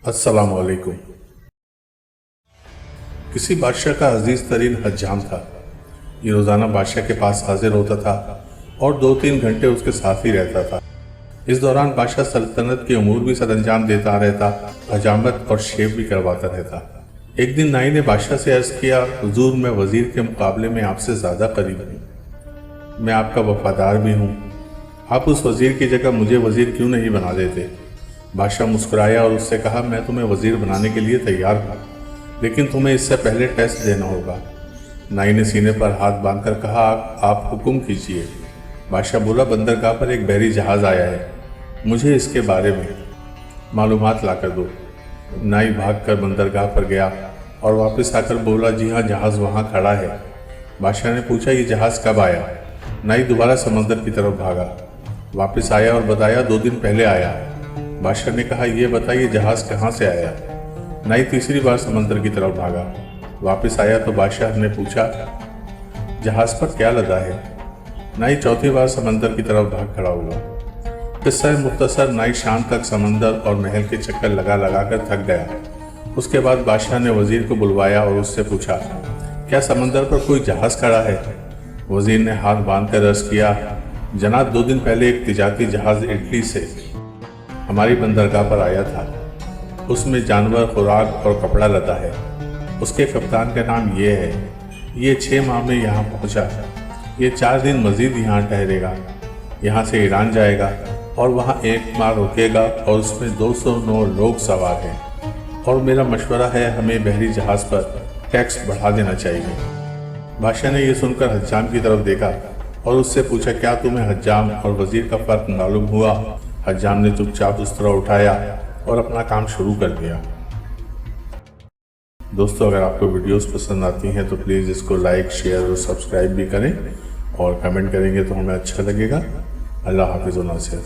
अस्सलाम वालेकुम। किसी बादशाह का अजीज तरीन हज्जाम था। ये रोज़ाना बादशाह के पास हाजिर होता था और 2-3 घंटे उसके साथ ही रहता था। इस दौरान बादशाह सल्तनत के उमूर भी सरअंजाम देता रहता, हजामत और शेव भी करवाता रहता। एक दिन नाई ने बादशाह से अर्ज़ किया, हुजूर, मैं वज़ीर के मुकाबले में आपसे ज़्यादा करीब हूँ। मैं आपका वफादार भी हूँ। आप उस वज़ीर की जगह मुझे वज़ीर क्यों नहीं बना देते? बादशाह मुस्कुराया और उससे कहा, मैं तुम्हें वज़ीर बनाने के लिए तैयार हूँ, लेकिन तुम्हें इससे पहले टेस्ट देना होगा। नाई ने सीने पर हाथ बांधकर कहा, आप हुक्म कीजिए। बादशाह बोला, बंदरगाह पर एक बहरी जहाज़ आया है, मुझे इसके बारे में मालूमात ला कर दो। नाई भागकर बंदरगाह पर गया और वापस आकर बोला, जी हाँ, जहाज़ वहाँ खड़ा है। बादशाह ने पूछा, ये जहाज़ कब आया? नाई दोबारा समंदर की तरफ भागा, वापस आया और बताया, 2 दिन पहले आया। बादशाह ने कहा, ये बताइए जहाज़ कहाँ से आया? नाई तीसरी बार समंदर की तरफ भागा, वापस आया तो बादशाह ने पूछा, जहाज़ पर क्या लदा है? नाई चौथी बार समंदर की तरफ भाग खड़ा हुआ। किस्सा मुख्तसर, नाई शाम तक समंदर और महल के चक्कर लगा लगा कर थक गया। उसके बाद बादशाह ने वज़ीर को बुलवाया और उससे पूछा, क्या समंदर पर कोई जहाज़ खड़ा है? वज़ीर ने हाथ बांध कर अर्ज़ किया, जनाब, 2 दिन पहले एक तिजारती जहाज़ इटली से हमारी बंदरगाह पर आया था। उसमें जानवर, खुराक और कपड़ा लदा है। उसके कप्तान का नाम ये है। ये 6 माह में यहाँ पहुँचा। ये 4 दिन मज़ीद यहाँ ठहरेगा। यहाँ से ईरान जाएगा और वहाँ 1 माह रुकेगा और उसमें 209 लोग सवार हैं। और मेरा मशवरा है, हमें बहरी जहाज़ पर टैक्स बढ़ा देना चाहिए। बादशाह ने यह सुनकर हज्जाम की तरफ देखा और उससे पूछा, क्या तुम्हें हज्जाम और वज़ीर का फ़र्क मालूम हुआ? हज्जाम ने चुपचाप उस्तरा उठाया और अपना काम शुरू कर दिया। दोस्तों, अगर आपको वीडियोस पसंद आती हैं तो प्लीज़ इसको लाइक, शेयर और सब्सक्राइब भी करें और कमेंट करेंगे तो हमें अच्छा लगेगा। अल्लाह हाफ़िज़ व नासिर।